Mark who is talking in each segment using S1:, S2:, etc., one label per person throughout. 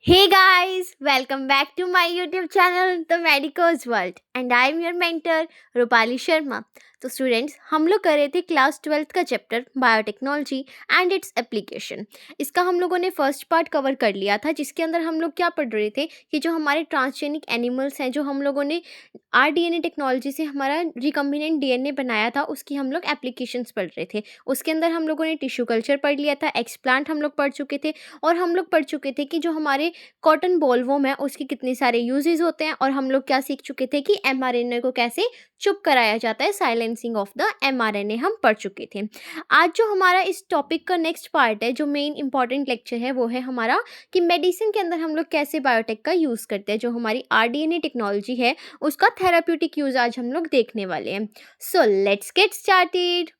S1: Hey guys, welcome back to my YouTube channel The Medico's World and I am your mentor Rupali Sharma. तो students, हम लोग कर रहे थे क्लास 12th का chapter biotechnology and its application. इसका हम लोगों ने फर्स्ट पार्ट कवर कर लिया था, जिसके अंदर हम लोग क्या पढ़ रहे थे कि जो हमारे ट्रांसजेनिक एनिमल्स हैं, जो हम लोगों ने आरडीएनए टेक्नोलॉजी से हमारा रिकम्बिनेंट डीएनए बनाया था, उसकी हम लोग एप्लीकेशंस पढ़ रहे थे। उसके अंदर हम लोगों ने टिश्यू कल्चर पढ़ लिया था, एक्सप्लांट हम लोग पढ़ चुके थे और हम लोग पढ़ चुके थे कि जो हमारे कॉटन बॉलवॉर्म है उसके कितने सारे यूजेस होते हैं, और हम लोग क्या सीख चुके थे कि एमआरएनए को कैसे चुप कराया जाता है, साइलेंसिंग ऑफ द एमआरएनए हम पढ़ चुके थे। आज जो हमारा इस टॉपिक का नेक्स्ट पार्ट है, जो मेन इंपॉर्टेंट लेक्चर है, वो है हमारा कि मेडिसिन के अंदर हम लोग कैसे बायोटेक का यूज़ करते हैं। जो हमारी आरडीएनए टेक्नोलॉजी है उसका थेराप्यूटिक यूज़ आज हम लोग देखने वाले हैं। So let's get started.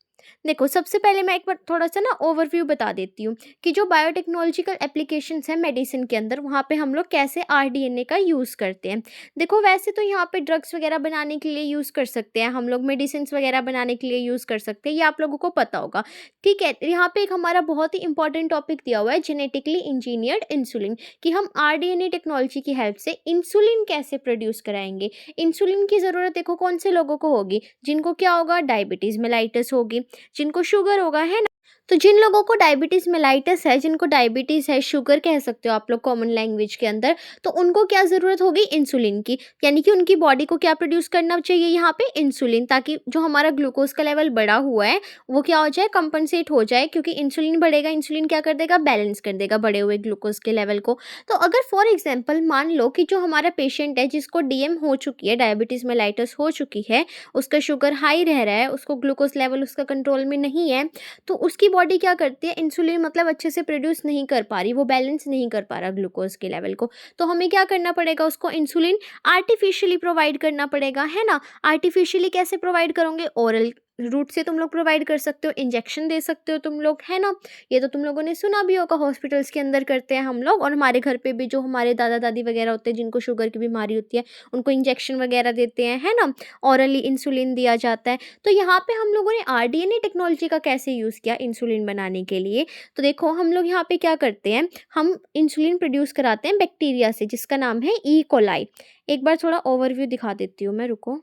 S1: देखो, सबसे पहले मैं एक बार थोड़ा सा ना ओवरव्यू बता देती हूँ कि जो बायोटेक्नोलॉजिकल एप्लीकेशंस हैं मेडिसिन के अंदर, वहाँ पे हम लोग कैसे आरडीएनए का यूज़ करते हैं। देखो, वैसे तो यहाँ पे ड्रग्स वगैरह बनाने के लिए यूज़ कर सकते हैं हम लोग, मेडिसिन वगैरह बनाने के लिए यूज़ कर सकते हैं, ये आप लोगों को पता होगा। ठीक है, यहाँ पे एक हमारा बहुत ही इंपॉर्टेंट टॉपिक दिया हुआ है, जेनेटिकली इंजीनियर्ड इंसुलिन, कि हम आरडीएनए टेक्नोलॉजी की हेल्प से इंसुलिन कैसे प्रोड्यूस कराएंगे। इंसुलिन की ज़रूरत देखो कौन से लोगों को होगी, जिनको क्या होगा, डायबिटीज़ मेलाइटस होगी, जिनको शुगर होगा, है ना। तो जिन लोगों को डायबिटीज़ मेलाइटस है, जिनको डायबिटीज़ है, शुगर कह सकते हो आप लोग कॉमन लैंग्वेज के अंदर, तो उनको क्या ज़रूरत होगी, इंसुलिन की। यानी कि उनकी बॉडी को क्या प्रोड्यूस करना चाहिए यहाँ पे, इंसुलिन, ताकि जो हमारा ग्लूकोज का लेवल बढ़ा हुआ है वो क्या हो जाए, कंपनसेट हो जाए, क्योंकि इंसुलिन बढ़ेगा, इंसुलिन क्या कर देगा, बैलेंस कर देगा बढ़े हुए ग्लूकोज के लेवल को। तो अगर फॉर एग्जाम्पल मान लो कि जो हमारा पेशेंट है जिसको डीएम हो चुकी है, डायबिटीज़ मेलाइटस हो चुकी है, उसका शुगर हाई रह रहा है, उसको ग्लूकोज लेवल उसका कंट्रोल में नहीं है, तो उसकी बॉडी क्या करती है, इंसुलिन मतलब अच्छे से प्रोड्यूस नहीं कर पा रही, वो बैलेंस नहीं कर पा रहा ग्लूकोज के लेवल को। तो हमें क्या करना पड़ेगा, उसको इंसुलिन आर्टिफिशियली प्रोवाइड करना पड़ेगा, है ना। आर्टिफिशियली कैसे प्रोवाइड करोगे, ओरल रूट से तुम लोग प्रोवाइड कर सकते हो, इंजेक्शन दे सकते हो तुम लोग, है ना। ये तो तुम लोगों ने सुना भी होगा, हॉस्पिटल्स के अंदर करते हैं हम लोग, और हमारे घर पे भी जो हमारे दादा दादी वगैरह होते हैं जिनको शुगर की बीमारी होती है, उनको इंजेक्शन वगैरह देते हैं, है ना। ऑरली इंसुलिन दिया जाता है। तो यहाँ पे हम लोगों ने आरडीएनए टेक्नोलॉजी का कैसे यूज़ किया इंसुलिन बनाने के लिए। तो देखो, हम लोग यहाँ पे क्या करते हैं, हम इंसुलिन प्रोड्यूस कराते हैं बैक्टीरिया से, जिसका नाम है ई कोलाई। एक बार थोड़ा ओवरव्यू दिखा देती हूँ मैं, रुको।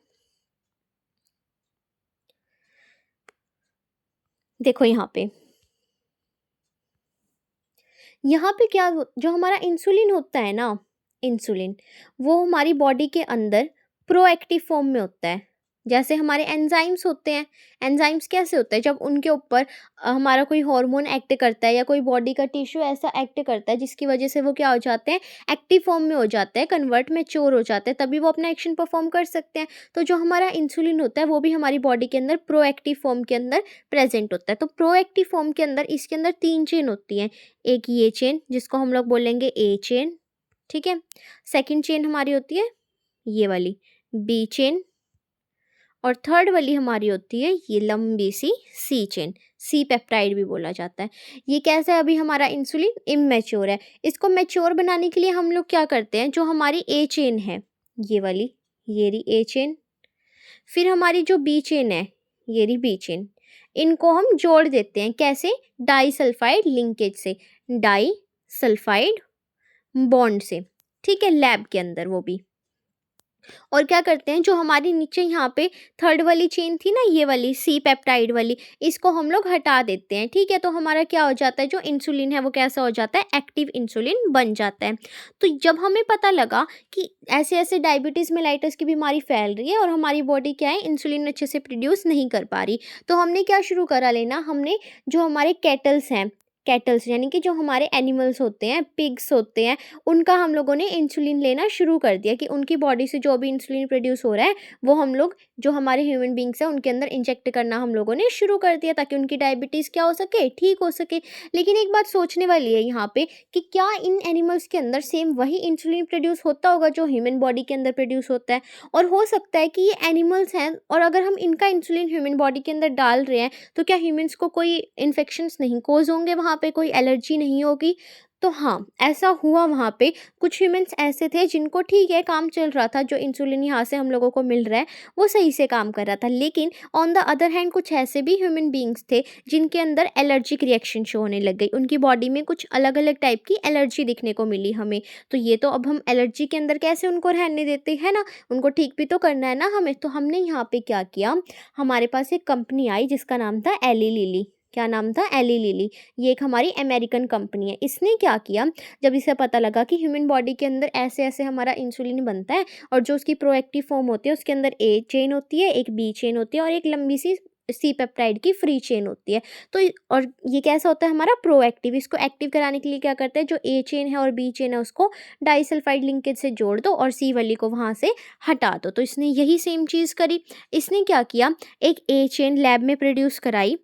S1: देखो यहाँ पे क्या जो हमारा इंसुलिन होता है ना, इंसुलिन, वो हमारी बॉडी के अंदर प्रोएक्टिव फॉर्म में होता है। जैसे हमारे एंजाइम्स होते हैं, एंजाइम्स कैसे होते हैं, जब उनके ऊपर हमारा कोई हार्मोन एक्ट करता है या कोई बॉडी का टिश्यू ऐसा एक्ट करता है जिसकी वजह से वो क्या हो जाते हैं, एक्टिव फॉर्म में हो जाते हैं, कन्वर्ट मैच्योर हो जाते हैं, तभी वो अपना एक्शन परफॉर्म कर सकते हैं। तो जो हमारा इंसुलिन होता है वो भी हमारी बॉडी के अंदर प्रोएक्टिव फॉर्म के अंदर प्रेजेंट होता है। तो प्रोएक्टिव फॉर्म के अंदर इसके अंदर 3 चेन होती हैं। एक ये चेन जिसको हम लोग बोलेंगे ए चेन, ठीक है। सेकंड चेन हमारी होती है ये वाली, बी चेन, और थर्ड वाली हमारी होती है ये लंबी सी सी चेन, सी पेप्टाइड भी बोला जाता है। ये कैसा है, अभी हमारा इंसुलिन इमेच्योर है, इसको मैच्योर बनाने के लिए हम लोग क्या करते हैं, जो हमारी ए चेन है ये वाली, ये रही ए चेन, फिर हमारी जो बी चेन है ये रही बी चेन, इनको हम जोड़ देते हैं, कैसे, डाई सल्फाइड लिंकेज से, डाई सल्फाइड बॉन्ड से, ठीक है, लैब के अंदर वो भी। और क्या करते हैं, जो हमारी नीचे यहाँ पे थर्ड वाली चेन थी ना, ये वाली सी पेप्टाइड वाली, इसको हम लोग हटा देते हैं, ठीक है। तो हमारा क्या हो जाता है, जो इंसुलिन है वो कैसा हो जाता है, एक्टिव इंसुलिन बन जाता है। तो जब हमें पता लगा कि ऐसे ऐसे डायबिटीज़ मेलाइटस की बीमारी फैल रही है और हमारी बॉडी क्या है, इंसुलिन अच्छे से प्रोड्यूस नहीं कर पा रही, तो हमने क्या शुरू करा लेना, हमने जो हमारे कैटल्स हैं, कैटल्स यानी कि जो हमारे एनिमल्स होते हैं, पिग्स होते हैं, उनका हम लोगों ने इंसुलिन लेना शुरू कर दिया, कि उनकी बॉडी से जो भी इंसुलिन प्रोड्यूस हो रहा है वो हम लोग, जो हमारे ह्यूमन बींग्स हैं, उनके अंदर इंजेक्ट करना हम लोगों ने शुरू कर दिया, ताकि उनकी डायबिटीज़ क्या हो सके, ठीक हो सके। लेकिन एक बात सोचने वाली है यहाँ पे, कि क्या इन एनिमल्स के अंदर सेम वही इंसुलिन प्रोड्यूस होता होगा जो ह्यूमन बॉडी के अंदर प्रोड्यूस होता है। और हो सकता है कि ये एनिमल्स हैं, और अगर हम इनका इंसुलिन ह्यूमन बॉडी के अंदर डाल रहे हैं, तो क्या ह्यूमन्स को कोई इन्फेक्शंस नहीं कोज होंगे, वहाँ पे कोई एलर्जी नहीं होगी। तो हाँ, ऐसा हुआ वहाँ पे। कुछ ह्यूमन्स ऐसे थे जिनको ठीक है काम चल रहा था, जो इंसुलिन यहाँ से हम लोगों को मिल रहा है वो सही से काम कर रहा था। लेकिन ऑन द अदर हैंड कुछ ऐसे भी ह्यूमन बीइंग्स थे जिनके अंदर एलर्जिक रिएक्शन शो होने लग गई। उनकी बॉडी में कुछ अलग-अलग टाइप की एलर्जी दिखने को मिली हमें। तो ये तो अब हम एलर्जी के अंदर कैसे उनको रहने देते, है ना? उनको ठीक भी तो करना है ना हमें। तो हमने यहाँ पे क्या किया, हमारे पास एक कंपनी आई जिसका नाम था एली लिली। क्या नाम था? Eli Lilly. ये एक हमारी अमेरिकन कंपनी है। इसने क्या किया, जब इसे पता लगा कि ह्यूमन बॉडी के अंदर ऐसे-ऐसे हमारा इंसुलिन बनता है और जो उसकी प्रोएक्टिव फॉर्म होती है उसके अंदर ए चेन होती है, एक बी चेन होती है और एक लंबी सी सी पेप्टाइड की फ्री चेन होती है। तो और ये कैसा होता है हमारा प्रोएक्टिव। इसको एक्टिव कराने के लिए क्या करते हैं, जो ए चेन है और बी चेन है उसको डाइसल्फाइड लिंकेज से जोड़ दो और सी वाली को वहाँ से हटा दो। तो इसने यही सेम चीज़ करी। इसने क्या किया, एक ए चेन लैब में प्रोड्यूस कराई।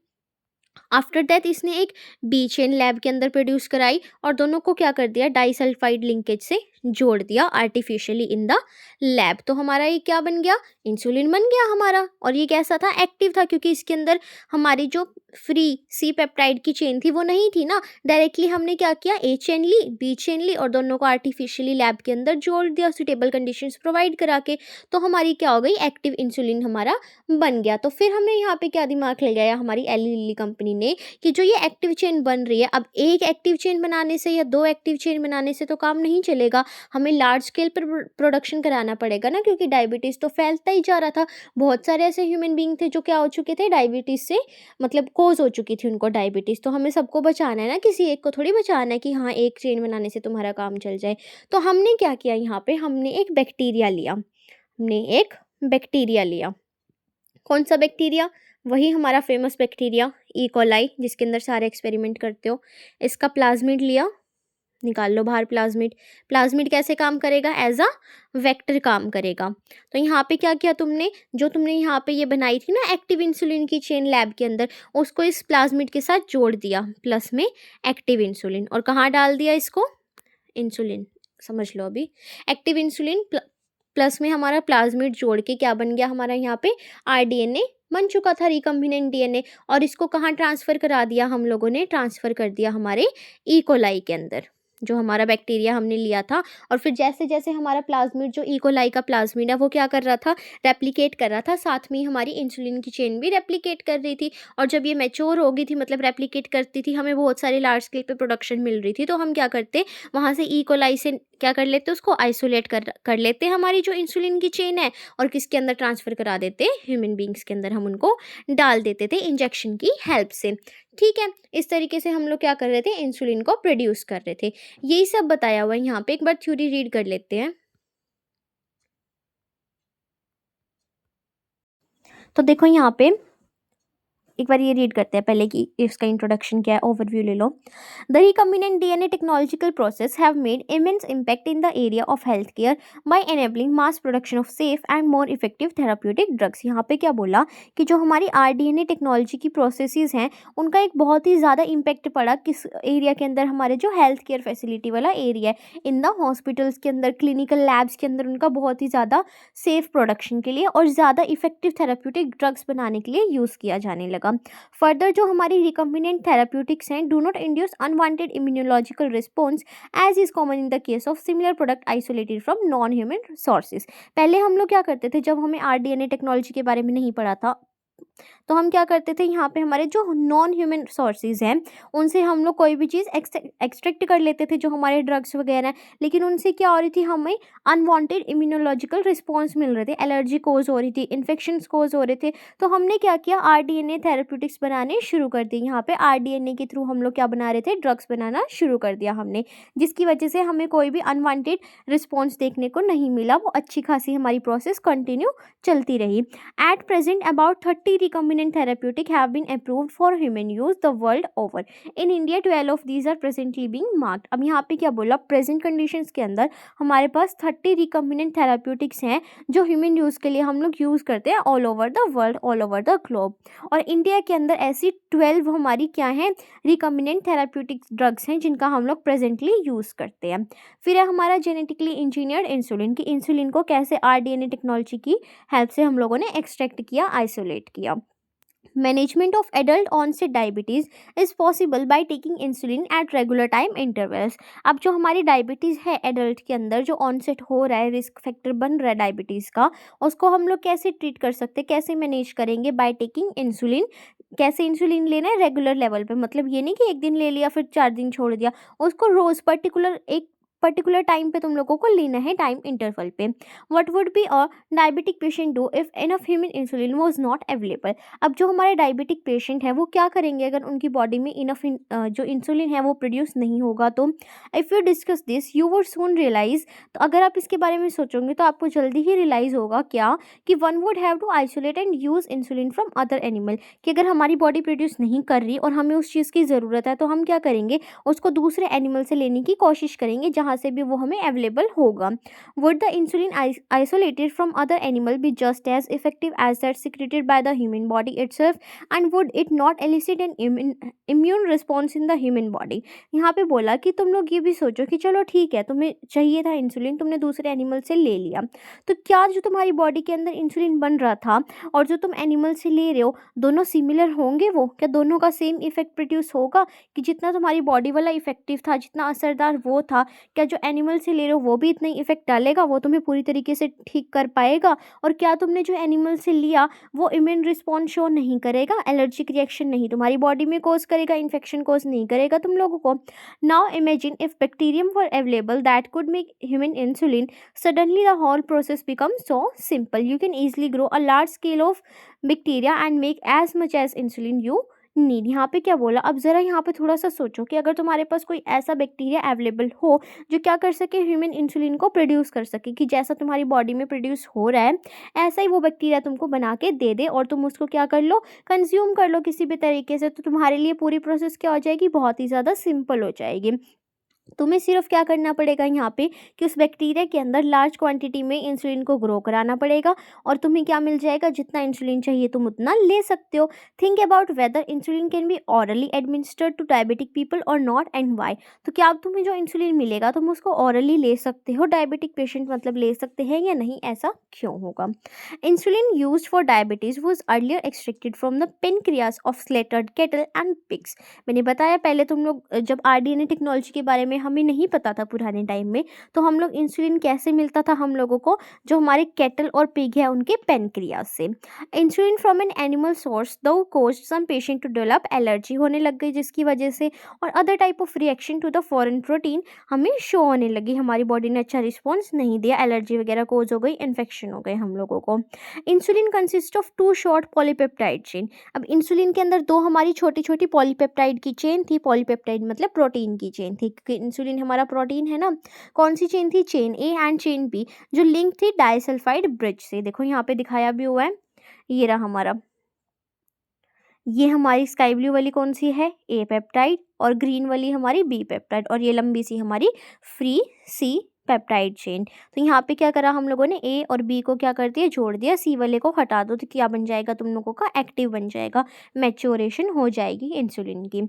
S1: आफ्टर दैट इसने एक बी चेन लैब के अंदर प्रोड्यूस कराई और दोनों को क्या कर दिया, डाइसल्फाइड लिंकेज से जोड़ दिया आर्टिफिशियली इन द लैब। तो हमारा ये क्या बन गया, इंसुलिन बन गया हमारा। और ये कैसा था, एक्टिव था, क्योंकि इसके अंदर हमारी जो फ्री सी पेप्टाइड की चेन थी वो नहीं थी ना। डायरेक्टली हमने क्या किया, ए चेन ली, बी चेन ली और दोनों को आर्टिफिशियली लैब के अंदर जोड़ दिया सुटेबल कंडीशंस प्रोवाइड करा के। तो हमारी क्या हो गई, एक्टिव इंसुलिन हमारा बन गया। तो फिर हमने यहाँ पे क्या दिमाग लगाया हमारी एली लिली कंपनी ने, कि जो ये एक्टिव चेन बन रही है, अब एक एक्टिव चेन बनाने से या दो एक्टिव चेन बनाने से तो काम नहीं चलेगा, हमें लार्ज स्केल पर प्रोडक्शन कराना पड़ेगा ना, क्योंकि डायबिटीज़ तो फैलता ही जा रहा था। बहुत सारे ऐसे ह्यूमन बीइंग थे जो क्या हो चुके थे, डायबिटीज़ से मतलब कोज हो चुकी थी उनको डायबिटीज़। तो हमें सबको बचाना है ना, किसी एक को थोड़ी बचाना है कि हाँ एक चेन बनाने से तुम्हारा काम चल जाए। तो हमने क्या किया, यहाँ पे हमने एक बैक्टीरिया लिया। कौन सा बैक्टीरिया, वही हमारा फेमस बैक्टीरिया ई कोलाई, जिसके अंदर सारे एक्सपेरिमेंट करते हो। इसका प्लाज्मिड लिया, निकाल लो बाहर प्लाज्मिड। प्लाज्मिड कैसे काम करेगा, एज अ वेक्टर काम करेगा। तो यहाँ पे क्या किया तुमने, जो तुमने यहाँ पे ये बनाई थी ना एक्टिव इंसुलिन की चेन लैब के अंदर, उसको इस प्लाज्मिड के साथ जोड़ दिया प्लस में एक्टिव इंसुलिन। और कहाँ डाल दिया इसको, इंसुलिन, समझ लो अभी। एक्टिव इंसुलिन प्लस में हमारा प्लाज्मिड जोड़ के क्या बन गया हमारा, यहाँ पे आरडीएनए बन चुका था, रिकम्बिनेंट डीएनए। और इसको कहाँ ट्रांसफ़र करा दिया हम लोगों ने, ट्रांसफ़र कर दिया हमारे ई कोलाई के अंदर, जो हमारा बैक्टीरिया हमने लिया था। और फिर जैसे जैसे हमारा प्लाज्मिड, जो ई कोलाई का प्लाज्मिड है, वो क्या कर रहा था, रेप्लिकेट कर रहा था, साथ में ही हमारी इंसुलिन की चेन भी रेप्लिकेट कर रही थी। और जब ये मैच्योर हो गई थी, मतलब रेप्लिकेट करती थी, हमें बहुत सारे लार्ज स्केल पे प्रोडक्शन मिल रही थी, तो हम क्या करते, वहाँ से ई कोलाई से क्या कर लेते, उसको आइसोलेट कर लेते हमारी जो इंसुलिन की चेन है, और किसके अंदर ट्रांसफ़र करा देते, ह्यूमन बींग्स के अंदर हम उनको डाल देते थे इंजेक्शन की हेल्प से। ठीक है, इस तरीके से हम लोग क्या कर रहे थे, इंसुलिन को प्रोड्यूस कर रहे थे। यही सब बताया हुआ है यहाँ पे। एक बार थ्योरी रीड कर लेते हैं। तो देखो यहाँ पे एक बार ये रीड करते हैं पहले कि इसका इंट्रोडक्शन क्या है, ओवरव्यू ले लो। The recombinant DNA technological process have made immense impact in the area of health care by enabling mass production of safe and more effective therapeutic drugs. यहाँ पे क्या बोला कि जो हमारी आरडीएनए टेक्नोलॉजी की प्रोसेसेस हैं उनका एक बहुत ही ज़्यादा इम्पैक्ट पड़ा किस एरिया के अंदर, हमारे जो हेल्थ केयर फैसिलिटी वाला एरिया है, इन द हॉस्पिटल्स के अंदर, क्लिनिकल लैब्स के अंदर, उनका बहुत ही ज़्यादा सेफ प्रोडक्शन के लिए और ज़्यादा इफेक्टिव थेराप्यूटिक ड्रग्स बनाने के लिए यूज़ किया जाने लगा। फर्दर जो हमारी रिकम्बिनेंट थेराप्यूटिक्स हैं do not induce unwanted immunological response as is common in the case of similar product isolated from non human sources. पहले हम लोग क्या करते थे, जब हमें आरडीएनए टेक्नोलॉजी के बारे में नहीं पढ़ा था, तो हम क्या करते थे, यहाँ पे हमारे जो नॉन ह्यूमन सोर्सेज हैं उनसे हम लोग कोई भी चीज़ एक्सट्रैक्ट कर लेते थे, जो हमारे ड्रग्स वगैरह हैं। लेकिन उनसे क्या हो रही थी, हमें अनवांटेड इम्यूनोलॉजिकल रिस्पॉन्स मिल रहे थे, एलर्जी कोज हो रही थी, इन्फेक्शंस कोज हो रहे थे। तो हमने क्या किया, आरडीएनए थेरेप्यूटिक्स बनाने शुरू कर दिए। यहाँ पे आरडीएनए के थ्रू हम लोग क्या बना रहे थे, ड्रग्स बनाना शुरू कर दिया हमने, जिसकी वजह से हमें कोई भी अनवांटेड रिस्पॉन्स देखने को नहीं मिला। वो अच्छी खासी हमारी प्रोसेस कंटिन्यू चलती रही। At present, about 30 recombinant therapeutic have been approved for human use the world over. In India, 12 of these are presently being marked. अब यहाँ पे क्या बोला, प्रेजेंट कंडीशंस के अंदर हमारे पास 30 रिकम्बिनेंट थेराप्यूटिक्स हैं जो ह्यूमन यूज़ के लिए हम लोग यूज़ करते हैं all over the world, all over the globe. और इंडिया के अंदर ऐसी 12 हमारी क्या हैं, रिकम्बिनेंट थेराप्यूटिक ड्रग्स हैं जिनका हम लोग प्रेजेंटली यूज़ करते हैं। फिर है हमारा जेनेटिकली इंजीनियर्ड इंसुलिन, की इंसुलिन को कैसे आरडीएनए टेक्नोलॉजी की हेल्प से हम लोगों ने एक्सट्रैक्ट किया, आइसोलेट किया। Management of adult onset diabetes is possible by taking insulin at regular time intervals. अब जो हमारी डायबिटीज़ है एडल्ट के अंदर जो ऑनसेट हो रहा है, रिस्क फैक्टर बन रहा है डायबिटीज़ का, उसको हम लोग कैसे ट्रीट कर सकते हैं, कैसे मैनेज करेंगे? Bye taking insulin. कैसे इंसुलिन लेना है? रेगुलर लेवल पे, मतलब ये नहीं कि एक दिन ले लिया फिर 4 दिन छोड़ दिया, उसको रोज़ पर्टिकुलर टाइम पे तुम लोगों को लेना है, टाइम इंटरवल पे। What would be a diabetic patient do if enough human insulin was not available? अब जो हमारे डायबिटिक पेशेंट है वो क्या करेंगे अगर उनकी बॉडी में इनफ जो इंसुलिन है वो प्रोड्यूस नहीं होगा? तो if you discuss this you would soon realise, तो अगर आप इसके बारे में सोचोगे तो आपको जल्दी ही रियलाइज होगा क्या, कि one would have to isolate and use insulin from other animal, कि अगर हमारी बॉडी प्रोड्यूस नहीं कर रही और हमें उस चीज़ की ज़रूरत है तो हम क्या करेंगे, उसको दूसरे एनिमल से लेने की कोशिश करेंगे जहाँ से भी वो हमें अवेलेबल होगा। Would the insulin isolated from other animal be just as effective as that secreted by the human body itself? And would it not elicit an immune response in the human body? यहाँ पे बोला कि तुम लोग ये भी सोचो कि चलो ठीक है, तुम्हें चाहिए था इंसुलिन, तुमने दूसरे एनिमल से ले लिया, तो क्या जो तुम्हारी बॉडी के अंदर इंसुलिन बन रहा था और जो तुम एनिमल से ले रहे हो, दोनों सिमिलर होंगे? वो क्या दोनों का सेम इफेक्ट प्रोड्यूस होगा? कि जितना तुम्हारी बॉडी वाला इफेक्टिव था, जितना असरदार वो था, क्या जो एनिमल से ले रहे हो वो भी इतना ही इफेक्ट डालेगा, वो तुम्हें पूरी तरीके से ठीक कर पाएगा? और क्या तुमने जो एनिमल से लिया वो इम्यून रिस्पॉन्स शो नहीं करेगा, एलर्जिक रिएक्शन नहीं तुम्हारी बॉडी में कोज करेगा, इन्फेक्शन कोज नहीं करेगा तुम लोगों को? Now imagine if bacterium were available that could make human insulin, suddenly the whole process become so simple, you can easily grow a large scale of bacteria and make as much as insulin you need. यहाँ पे क्या बोला, अब ज़रा यहाँ पे थोड़ा सा सोचो कि अगर तुम्हारे पास कोई ऐसा बैक्टीरिया अवेलेबल हो जो क्या कर सके, ह्यूमन इंसुलिन को प्रोड्यूस कर सके, कि जैसा तुम्हारी बॉडी में प्रोड्यूस हो रहा है ऐसा ही वो बैक्टीरिया तुमको बना के दे दे और तुम उसको क्या कर लो, कंज्यूम कर लो किसी भी तरीके से, तो तुम्हारे लिए पूरी प्रोसेस क्या हो जाएगी, बहुत ही ज़्यादा सिंपल हो जाएगी। तुम्हें सिर्फ क्या करना पड़ेगा यहाँ पे, कि उस बैक्टीरिया के अंदर लार्ज क्वांटिटी में इंसुलिन को ग्रो कराना पड़ेगा और तुम्हें क्या मिल जाएगा, जितना इंसुलिन चाहिए तुम उतना ले सकते हो। Think about whether insulin can be orally administered to diabetic people और नॉट, एंड वाई। तो क्या अब तुम्हें जो इंसुलिन मिलेगा तुम उसको ऑरली ले सकते हो, डायबिटिक पेशेंट मतलब ले सकते हैं या नहीं, ऐसा क्यों होगा? Insulin use for diabetes was earlier extracted from the pancreas of slaughtered cattle and pigs. मैंने बताया पहले, तुम लोग जब आरडीएनए टेक्नोलॉजी के बारे में हमें नहीं पता था पुराने टाइम में, तो हम लोग इंसुलिन कैसे मिलता था हम लोगों को, जो हमारे कैटल और पिग है उनके पेनक्रियास से। Insulin from an animal source do caused some patient to develop allergy होने लग गई, जिसकी वजह से और other type of reaction to the foreign protein हमें शो होने लगी, हमारी बॉडी ने अच्छा रिस्पॉन्स नहीं दिया, एलर्जी वगैरह कोज हो गई, इन्फेक्शन हो गए हम लोगों को। Insulin consist of 2 short polypeptide chain. अब इंसुलिन के अंदर 2 हमारी छोटी छोटी पॉलीपेप्टाइड की चेन थी, पॉलीपेप्टाइड मतलब प्रोटीन की चेन थी, क्योंकि इंसुलिन हमारा प्रोटीन है ना। कौन सी चेन थी, chain A and chain B, जो लिंक थी डाइसल्फाइड ब्रिज से। देखो यहाँ पे दिखाया भी हुआ है, ये रहा हमारा, ये हमारी स्काई ब्लू वाली कौन सी है, ए पेप्टाइड, और ग्रीन वाली हमारी बी पेप्टाइड, और ये लंबी सी हमारी फ्री सी पेप्टाइड चेन। तो यहाँ पे क्या करा हम लोगों ने, ए और बी को क्या कर दिया, जोड़ दिया, सी वाले को हटा दो, तो क्या बन जाएगा तुम लोगों का, एक्टिव बन जाएगा, मैच्योरेशन हो जाएगी इंसुलिन की।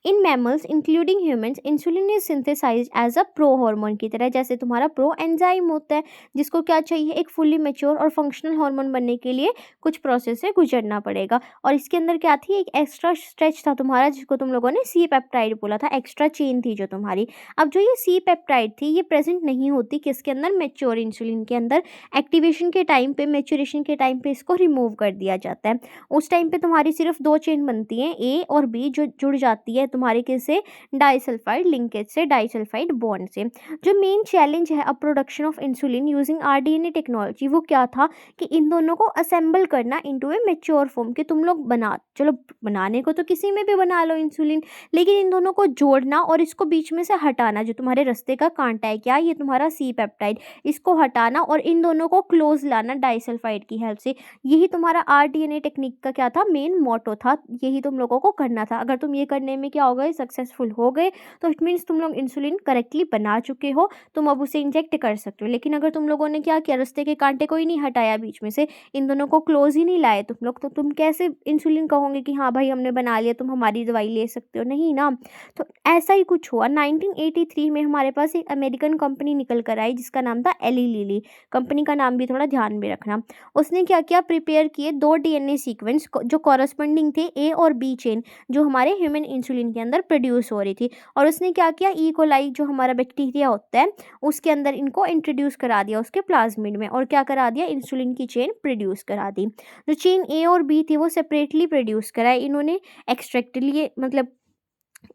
S1: In mammals including humans insulin is synthesised as a pro hormone की तरह, जैसे तुम्हारा प्रो एंजाइम होता है जिसको क्या चाहिए, एक फुल्ली मैच्योर और फंक्शनल हार्मोन बनने के लिए कुछ प्रोसेस से गुजरना पड़ेगा। और इसके अंदर क्या थी, एक एक्स्ट्रा स्ट्रेच था तुम्हारा, जिसको तुम लोगों ने सी पेप्टाइड बोला था, एक्स्ट्रा चेन थी जो तुम्हारी। अब जो ये सी पेप्टाइड थी ये प्रेजेंट नहीं होती किसके अंदर, मैच्योर इंसुलिन के अंदर। एक्टिवेशन के टाइम पे, मैच्योरेशन के टाइम पे इसको रिमूव कर दिया जाता है। उस टाइम पे तुम्हारी सिर्फ 2 चेन बनती हैं, ए और बी, जो जुड़ जाती है तुम्हारे किससे, डाइसल्फाइड लिंकेज से, डाइसल्फाइड बॉन्ड से। जो मेन चैलेंज है अब production of insulin using rDNA technology, वो क्या था, कि इन दोनों को असेंबल करना इनटू ए मैच्योर फॉर्म, कि तुम लोग चलो बनाने को तो किसी में भी बना लो इंसुलिन, लेकिन इन दोनों को जोड़ना और इसको बीच में से हटाना, जो तुम्हारे रास्ते का कांटा है, क्या ये तुम्हारा सी पेप्टाइड, इसको हटाना और इन दोनों को क्लोज लाना डाइसल्फाइड की हेल्प से। यही तुम्हारा आरडीएनए टेक्निक का क्या था, मेन मोटो था, यही तुम लोगों को करना था। अगर तुम ये करने में क्या हो गए, सक्सेसफुल हो गए, तो इट मीन्स तुम लोग इंसुलिन करेक्टली बना चुके हो, तुम अब उसे इंजेक्ट कर सकते हो। लेकिन अगर तुम लोगों ने क्या किया, रास्ते के कांटे को ही नहीं हटाया बीच में से, इन दोनों को क्लोज ही नहीं लाए तुम लोग, तो तुम कैसे इंसुलिन कहोगे कि हाँ भाई हमने बना लिया, तुम हमारी दवाई ले सकते हो, नहीं ना। तो ऐसा ही कुछ हुआ। 1983 में हमारे पास एक अमेरिकन कंपनी निकल कर आई जिसका नाम था एली लिली। कंपनी का नाम भी थोड़ा ध्यान में रखना। उसने क्या किया, प्रिपेयर किए 2 डीएनए सीक्वेंस जो कॉरस्पॉन्डिंग थे ए और बी चेन, जो हमारे ह्यूमन इंसुलिन के अंदर प्रोड्यूस हो रही थी। और उसने क्या किया, ई कोलाई जो हमारा बैक्टीरिया होता है उसके अंदर इनको इंट्रोड्यूस करा दिया उसके प्लाज्मिड में, और क्या करा दिया, इंसुलिन की चेन प्रोड्यूस करा दी। जो चेन ए और बी थी वो सेपरेटली प्रोड्यूस कराए इन्होंने, एक्सट्रैक्ट लिए, मतलब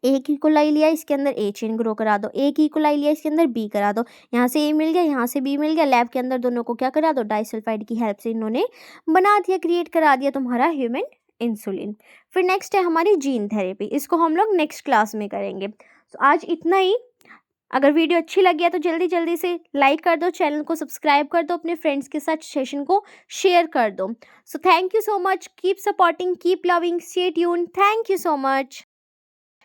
S1: एक ही कोलाई लिया, इसके अंदर ए चेन ग्रो करा दो, एक ही कोलाई लिया, इसके अंदर बी करा दो, यहाँ से ए मिल गया, यहाँ से बी मिल गया, लैब के अंदर दोनों को क्या करा दो, डाइसल्फाइड की हेल्प से इन्होंने बना दिया, क्रिएट करा दिया तुम्हारा ह्यूमन इंसुलिन। फिर नेक्स्ट है हमारी जीन थेरेपी, इसको हम लोग नेक्स्ट क्लास में करेंगे। तो आज इतना ही। अगर वीडियो अच्छी लगी है तो जल्दी जल्दी से लाइक कर दो, चैनल को सब्सक्राइब कर दो, अपने फ्रेंड्स के साथ सेशन को शेयर कर दो। So thank you so much, keep supporting, keep loving, stay tuned, thank you so much.